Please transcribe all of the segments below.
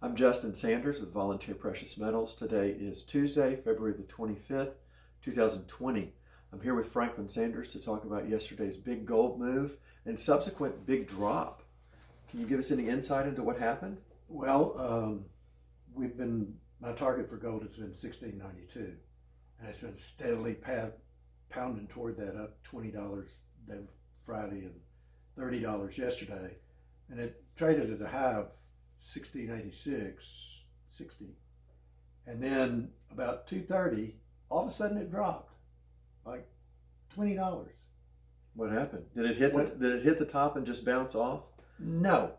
I'm Justin Sanders with Volunteer Precious Metals. Today is Tuesday, February the 25th, 2020. I'm here with Franklin Sanders to talk about yesterday's big gold move and subsequent big drop. Can you give us any insight into what happened? Well, my target for gold has been 1692, and it's been steadily pounding toward that, up $20 Friday and $30 yesterday, and it traded at a high of 1686.60, and then about 2:30, all of a sudden it dropped like $20. What happened? Did it hit the top and just bounce off? No.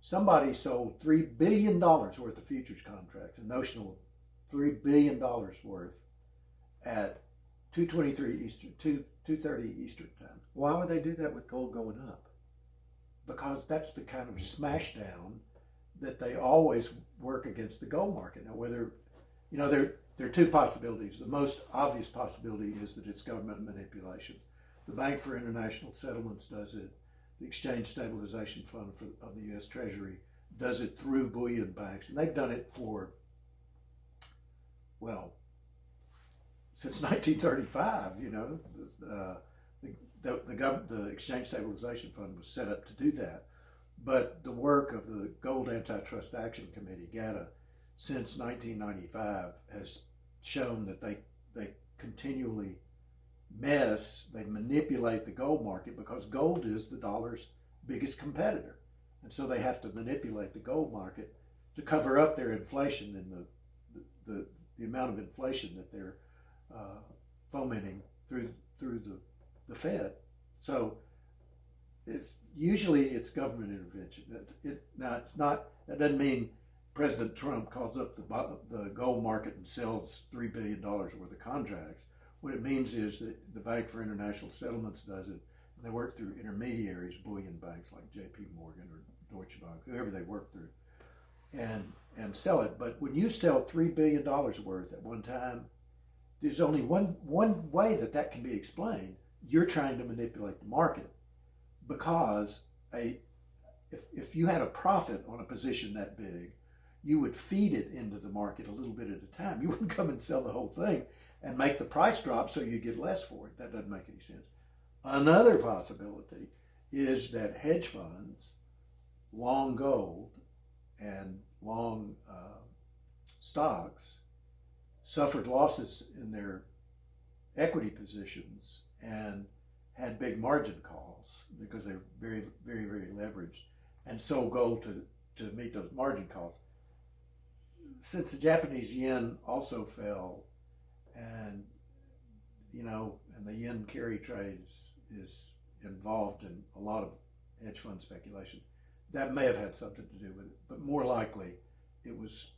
Somebody sold $3 billion worth of futures contracts, a notional $3 billion worth at 2:23 Eastern, 2:30 Eastern time. Why would they do that with gold going up? Because that's the kind of smash down that they always work against the gold market. Now, whether, there are two possibilities. The most obvious possibility is that it's government manipulation. The Bank for International Settlements does it. The Exchange Stabilization Fund of the U.S. Treasury does it through bullion banks, and they've done it for, since 1935. The Exchange Stabilization Fund was set up to do that, but the work of the Gold Antitrust Action Committee, GATA, since 1995 has shown that they continually they manipulate the gold market, because gold is the dollar's biggest competitor, and so they have to manipulate the gold market to cover up their inflation and the amount of inflation that they're fomenting through the Fed. So it's government intervention. It's not. That doesn't mean President Trump calls up the gold market and sells $3 billion worth of contracts. What it means is that the Bank for International Settlements does it, and they work through intermediaries, bullion banks like J.P. Morgan or Deutsche Bank, whoever they work through, and sell it. But when you sell $3 billion worth at one time, there's only one way that can be explained. You're trying to manipulate the market, because if you had a profit on a position that big, you would feed it into the market a little bit at a time. You wouldn't come and sell the whole thing and make the price drop so you get less for it. That doesn't make any sense. Another possibility is that hedge funds, long gold and long stocks, suffered losses in their equity positions and had big margin calls because they're very, very, very leveraged, and sold gold to meet those margin calls. Since the Japanese yen also fell, and the yen carry trade is involved in a lot of hedge fund speculation, that may have had something to do with it. But more likely, it was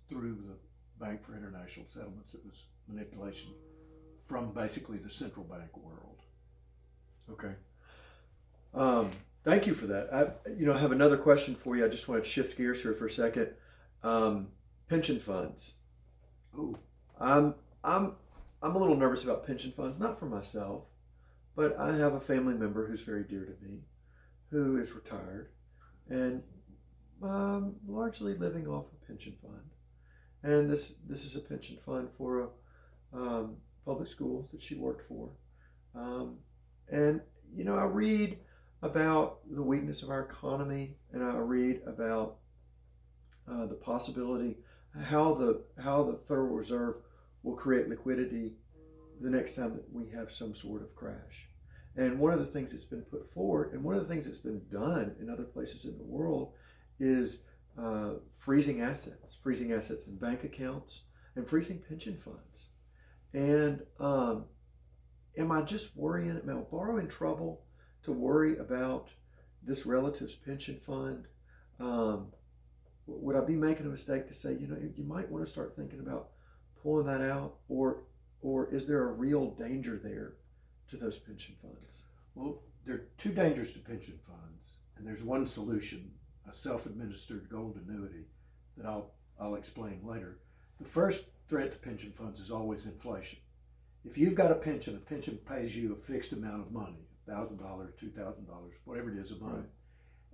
through the Bank for International Settlements. It was manipulation from basically the central bank world. Okay. Thank you for that. I have another question for you. I just want to shift gears here for a second. Pension funds. Ooh. I'm a little nervous about pension funds, not for myself, but I have a family member who's very dear to me, who is retired and largely living off a pension fund. And this is a pension fund for public schools that she worked for. And I read about the weakness of our economy, and I read about the possibility how the Federal Reserve will create liquidity the next time that we have some sort of crash. And one of the things that's been put forward, and one of the things that's been done in other places in the world, is freezing assets in bank accounts and freezing pension funds. And am I just worrying? Am I borrowing trouble to worry about this relative's pension fund? Would I be making a mistake to say, you might want to start thinking about pulling that out, or is there a real danger there to those pension funds? Well, there are two dangers to pension funds, and there's one solution: a self-administered gold annuity that I'll explain later. The first threat to pension funds is always inflation. If you've got a pension pays you a fixed amount of money, $1,000, $2,000, whatever it is a month,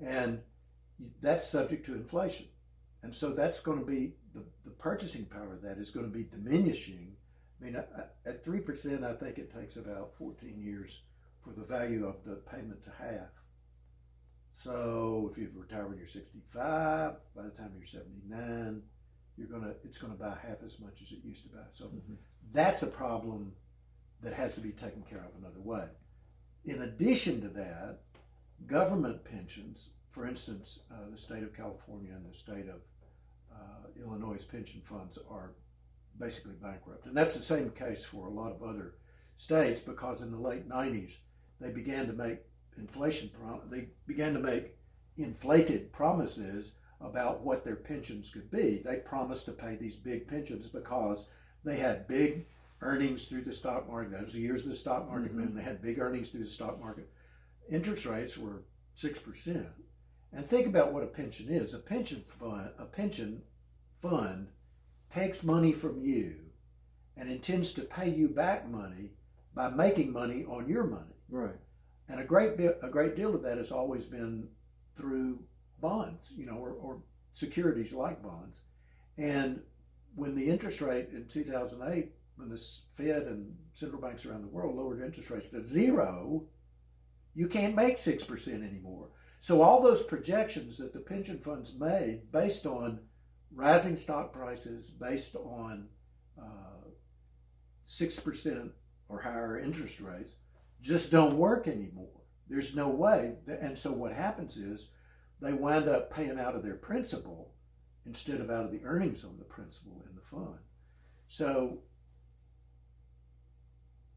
and that's subject to inflation. And so that's going to be the purchasing power of that is going to be diminishing. I mean, at 3%, I think it takes about 14 years for the value of the payment to half. So if you retire when you're 65, by the time you're 79, it's gonna buy half as much as it used to buy. So that's a problem that has to be taken care of another way. In addition to that, government pensions, for instance, the state of California and the state of Illinois' pension funds are basically bankrupt. And that's the same case for a lot of other states, because in the late 90s, they began to make inflated promises about what their pensions could be. They promised to pay these big pensions because they had big earnings through the stock market. That was the years of the stock market, and they had big earnings through the stock market. Interest rates were 6%. And think about what a pension is. A pension fund takes money from you and intends to pay you back money by making money on your money. Right. And a great deal of that has always been through bonds, or securities like bonds. And when the interest rate in 2008, when the Fed and central banks around the world lowered interest rates to 0, you can't make 6% anymore. So all those projections that the pension funds made based on rising stock prices, based on 6% or higher interest rates, just don't work anymore. There's no way. And so what happens is they wind up paying out of their principal instead of out of the earnings on the principal in the fund. So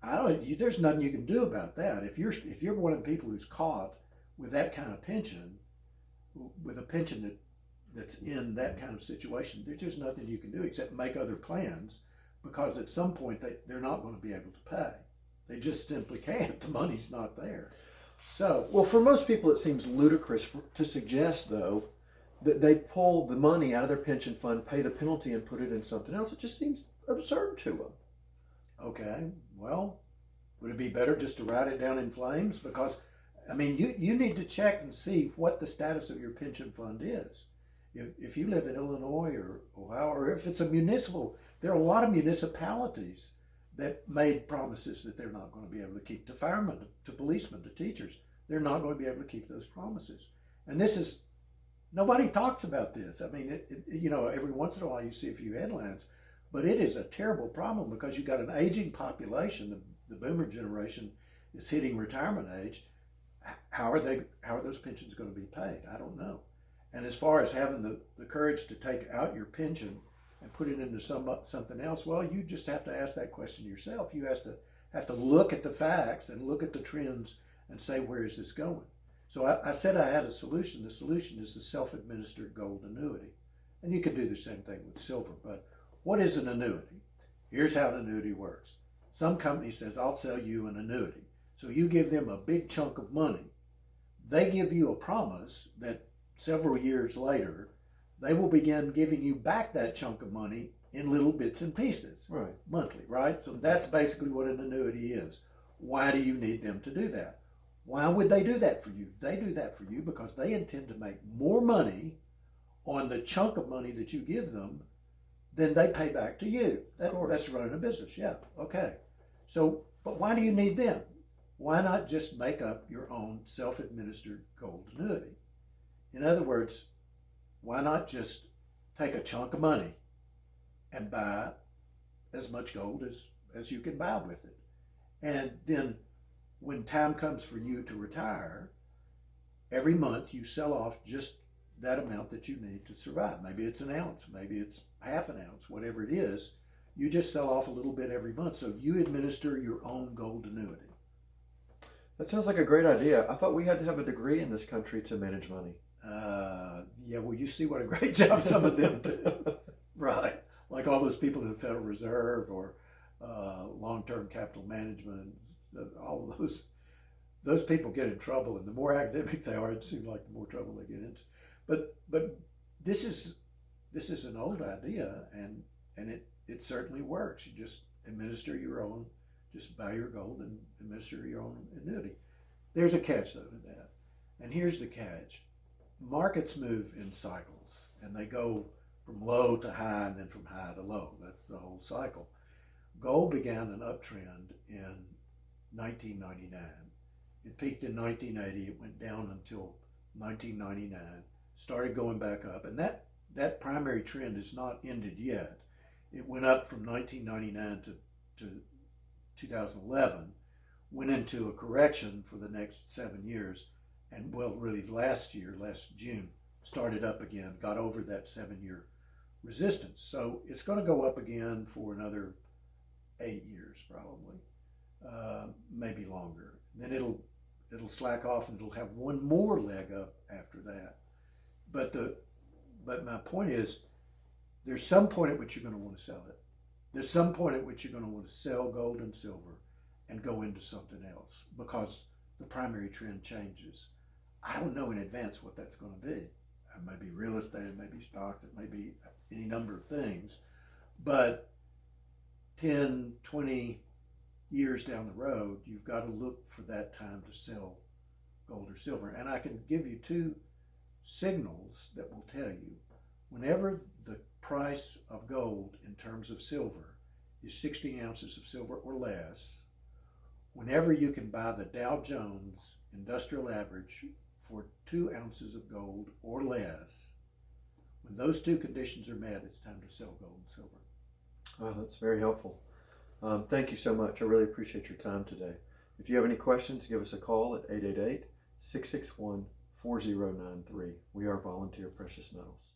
there's nothing you can do about that. If you're one of the people who's caught with that kind of pension, with a pension that's in that kind of situation, there's just nothing you can do except make other plans, because at some point they're not going to be able to pay. They just simply can't. The money's not there. So, well, for most people, it seems ludicrous to suggest, though, that they pull the money out of their pension fund, pay the penalty, and put it in something else. It just seems absurd to them. Okay, well, would it be better just to write it down in flames? Because, I mean, you need to check and see what the status of your pension fund is. If you live in Illinois or Ohio, or if it's a municipal, there are a lot of municipalities that made promises that they're not going to be able to keep, to firemen, to policemen, to teachers. They're not going to be able to keep those promises. And nobody talks about this. I mean, every once in a while you see a few headlines, but it is a terrible problem because you've got an aging population. The boomer generation is hitting retirement age. How are those pensions going to be paid? I don't know. And as far as having the courage to take out your pension and put it into something else, well, you just have to ask that question yourself. You have to look at the facts and look at the trends and say, where is this going? So I said I had a solution. The solution is the self-administered gold annuity. And you could do the same thing with silver. But what is an annuity? Here's how an annuity works. Some company says, I'll sell you an annuity. So you give them a big chunk of money. They give you a promise that several years later, they will begin giving you back that chunk of money in little bits and pieces, right, monthly, right? So that's basically what an annuity is. Why do you need them to do that? Why would they do that for you? They do that for you because they intend to make more money on the chunk of money that you give them than they pay back to you. That's running a business, yeah, okay. So, but why do you need them? Why not just make up your own self-administered gold annuity? In other words, why not just take a chunk of money and buy as much gold as you can buy with it? And then when time comes for you to retire, every month you sell off just that amount that you need to survive. Maybe it's an ounce, maybe it's half an ounce, whatever it is. You just sell off a little bit every month. So you administer your own gold annuity. That sounds like a great idea. I thought we had to have a degree in this country to manage money. Yeah, well, you see what a great job some of them do. Right. Like all those people in the Federal Reserve or long-term capital management, all those people get in trouble, and the more academic they are, it seems like the more trouble they get into. But this is an old idea, and it certainly works. You just administer your own, just buy your gold and administer your own annuity. There's a catch though to that, and here's the catch. markets move in cycles, and they go from low to high and then from high to low. That's the whole cycle. Gold began an uptrend in 1999. It peaked in 1980. It went down until 1999, started going back up, and that primary trend is not ended yet. It went up from 1999 to 2011, went into a correction for the next 7 years, and well, really last June, started up again, got over that 7-year resistance. So it's going to go up again for another 8 years, probably, maybe longer. Then it'll slack off, and it'll have one more leg up after that. But my point is, there's some point at which you're going to want to sell it. There's some point at which you're going to want to sell gold and silver and go into something else because the primary trend changes. I don't know in advance what that's going to be. It may be real estate, it may be stocks, it may be any number of things. But 10, 20 years down the road, you've got to look for that time to sell gold or silver. And I can give you 2 signals that will tell you whenever the price of gold in terms of silver is 16 ounces of silver or less, whenever you can buy the Dow Jones Industrial Average for 2 ounces of gold or less, when those 2 conditions are met, it's time to sell gold and silver. Oh, that's very helpful. Thank you so much. I really appreciate your time today. If you have any questions, give us a call at 888-661-4093. We are Volunteer Precious Metals.